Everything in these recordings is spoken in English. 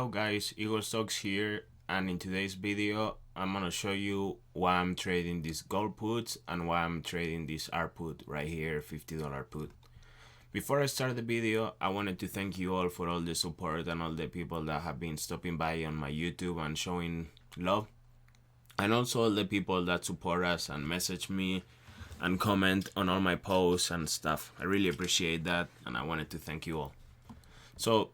up guys, Eagle Stocks here, and in today's video I'm gonna show you why I'm trading this gold put and why I'm trading this R put right here, $50 put. Before I start the video, I wanted to thank you all for all the support and all the people that have been stopping by on my YouTube and showing love, and also all the people that support us and message me and comment on all my posts and stuff. I really appreciate that, and I wanted to thank you all. So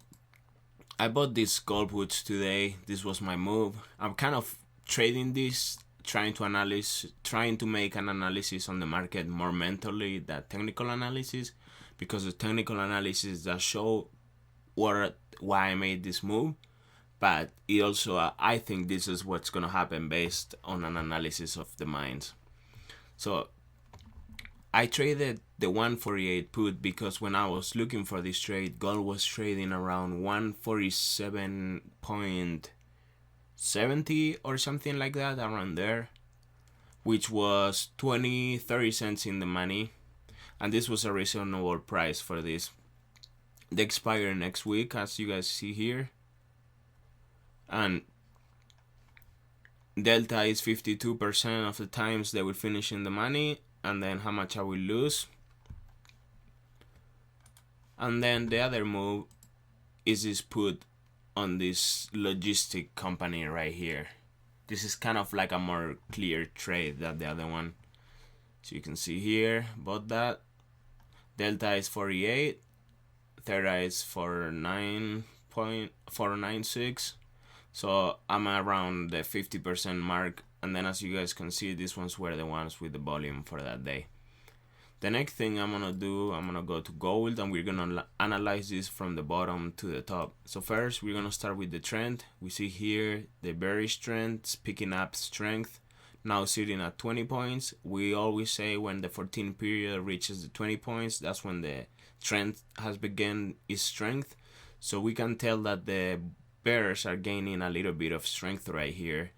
I bought these gold puts today. This was my move. I'm kind of trading this, trying to make an analysis on the market more mentally than technical analysis, because the technical analysis does show why I made this move, but it also I think this is what's gonna happen based on an analysis of the mines. So I traded the 148 put because when I was looking for this trade, gold was trading around 147.70 or something like that, around there, which was 20-30 cents in the money, and this was a reasonable price for this. They expire next week, as you guys see here, and delta is 52% of the times they will finish in the money, and then how much I will lose. And then the other move is this put on this logistic company right here. This is kind of like a more clear trade than the other one. So you can see here, bought that. Delta is 48, theta is 49.496. So I'm around the 50% mark, and then as you guys can see, these ones were the ones with the volume for that day. The next thing I'm gonna do, I'm gonna go to gold, and we're gonna analyze this from the bottom to the top. So first we're gonna start with the trend. We see here the bearish trend is picking up strength, now sitting at 20 points. We always say when the 14 period reaches the 20 points, that's when the trend has begun its strength. So we can tell that the bears are gaining a little bit of strength right here.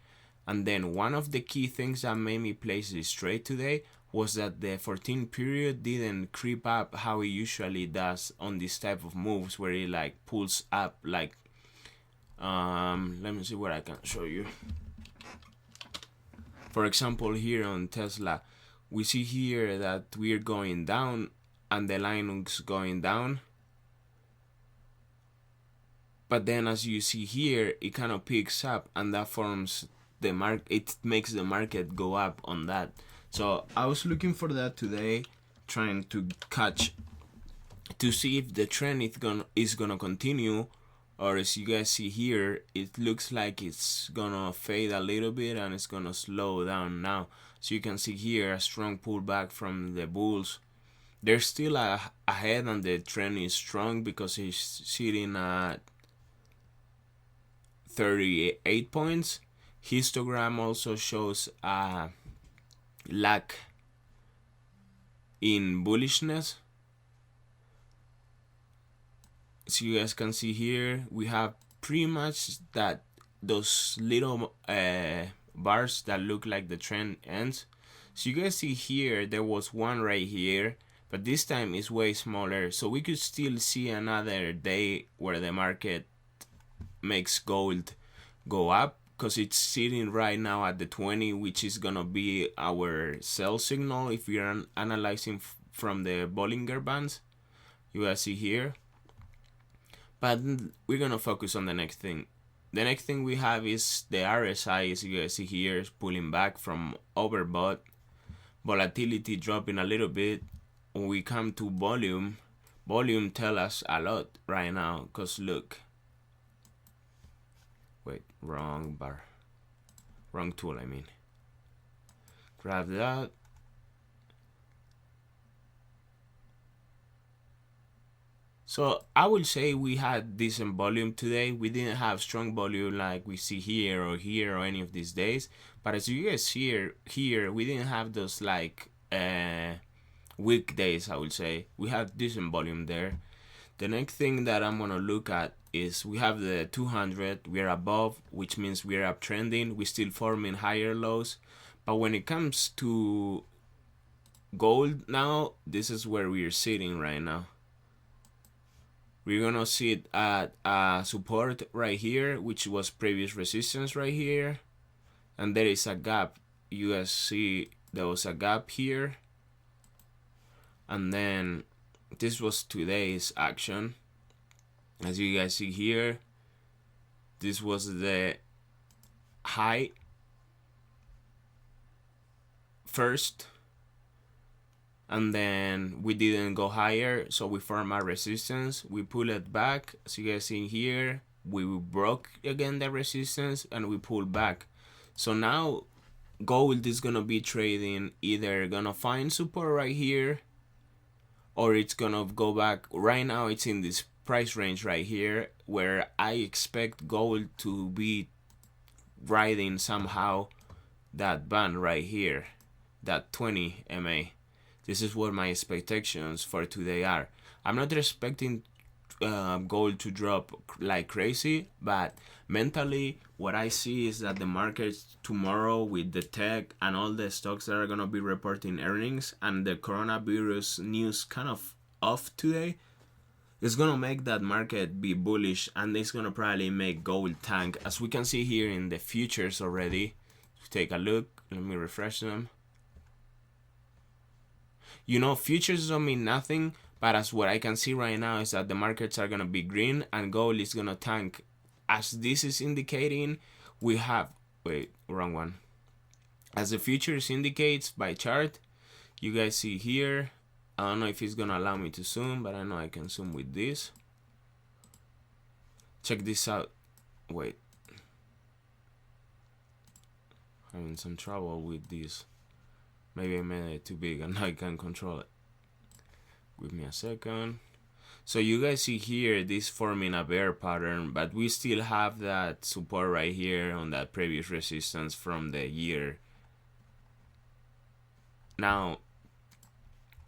And then one of the key things that made me place this trade today was that the 14 period didn't creep up how it usually does on this type of moves, where it like pulls up like let me see what I can show you. For example, here on Tesla, we see here that we're going down and the Linux going down, but then as you see here, it kind of picks up, and that forms the market. It makes the market go up on that. So I was looking for that today, trying to see if the trend is gonna continue, or as you guys see here, it looks like it's gonna fade a little bit and it's gonna slow down now. So you can see here a strong pullback from the bulls. They're still ahead, and the trend is strong because it's sitting at 38 points. Histogram also shows a lack in bullishness. So you guys can see here, we have pretty much those little bars that look like the trend ends. So you guys see here, there was one right here, but this time it's way smaller. So we could still see another day where the market makes gold go up, because it's sitting right now at the 20, which is gonna be our sell signal if we are analyzing from the Bollinger Bands. You guys see here, but we're gonna focus on the next thing. The next thing we have is the RSI, as you guys see here, is pulling back from overbought, volatility dropping a little bit. When we come to volume tell us a lot right now, because look, wait, wrong bar, wrong tool, I mean. Grab that. So I will say we had decent volume today. We didn't have strong volume like we see here or any of these days, but as you guys see here, we didn't have those like weekdays. I would say we have decent volume there. The next thing that I'm gonna look at is we have the 200. We're above, which means we're uptrending. We're still forming higher lows, but when it comes to gold now, this is where we're sitting right now. We're gonna see it at support right here, which was previous resistance right here, and there is a gap. You guys see there was a gap here, and then this was today's action. As you guys see here, this was the high first, and then we didn't go higher, so we formed our resistance. We pull it back. As you guys see here, we broke again the resistance and we pulled back. So now gold is gonna be trading, either gonna find support right here, or it's gonna go back. Right now it's in this price range right here, where I expect gold to be riding somehow that band right here, that 20 MA. This is what my expectations for today are. I'm not expecting gold to drop like crazy, but mentally what I see is that the markets tomorrow, with the tech and all the stocks that are going to be reporting earnings and the coronavirus news kind of off today, it's going to make that market be bullish, and it's going to probably make gold tank, as we can see here in the futures already. Take a look. Let me refresh them. You know, futures don't mean nothing, but as what I can see right now is that the markets are going to be green and gold is going to tank. As this is indicating, we have, wait, wrong one. As the futures indicates by chart, you guys see here, I don't know if it's going to allow me to zoom, but I know I can zoom with this. Check this out. Wait. Having some trouble with this. Maybe I made it too big and I can't control it. Give me a second. So you guys see here, this forming a bear pattern, but we still have that support right here on that previous resistance from the year. Now,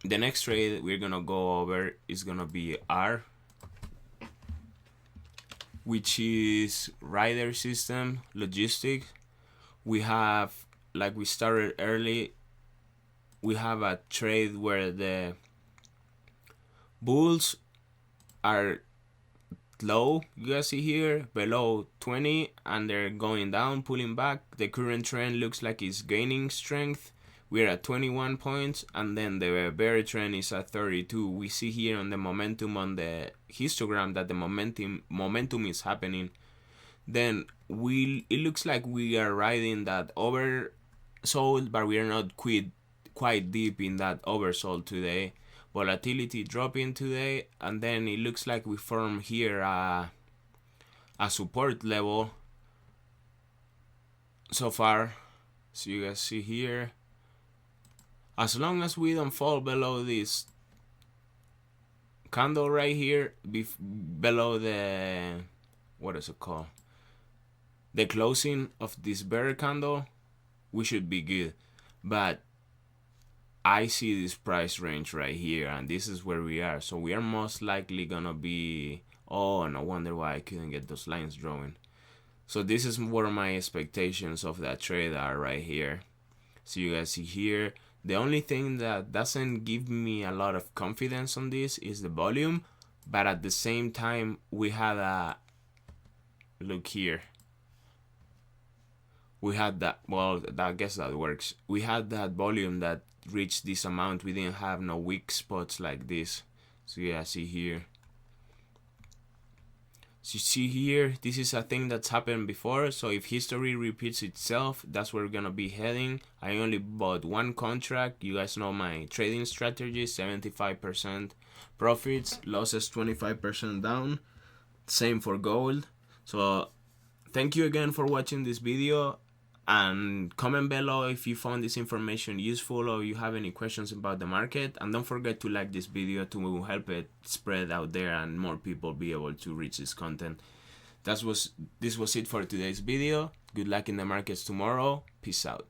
the next trade we're gonna go over is gonna be R, which is rider system logistics. We have, like we started early, we have a trade where the bulls are low, you guys see here, below 20, and they're going down, pulling back. The current trend looks like it's gaining strength. We're at 21 points, and then the bear trend is at 32. We see here on the momentum on the histogram that the momentum is happening. Then it looks like we are riding that oversold, but we are not quite deep in that oversold today. Volatility dropping today, and then it looks like we form here a support level so far. So you guys see here, as long as we don't fall below this candle right here, below the, what is it called, the closing of this bear candle, we should be good. But I see this price range right here, and this is where we are. So we are most likely gonna be, oh, no wonder why I couldn't get those lines drawing. So this is where my expectations of that trade are right here. So you guys see here, the only thing that doesn't give me a lot of confidence on this is the volume, but at the same time we had a, look here, we had that, well, I guess that works. We had that volume that reached this amount. We didn't have no weak spots like this. So yeah, see here. So you see here, this is a thing that's happened before. So if history repeats itself, that's where we're gonna be heading. I only bought one contract. You guys know my trading strategy, 75% profits, losses 25% down. Same for gold. So thank you again for watching this video, and comment below if you found this information useful or you have any questions about the market, and don't forget to like this video to help it spread out there and more people be able to reach this content. This was it for today's video. Good luck in the markets tomorrow. Peace out.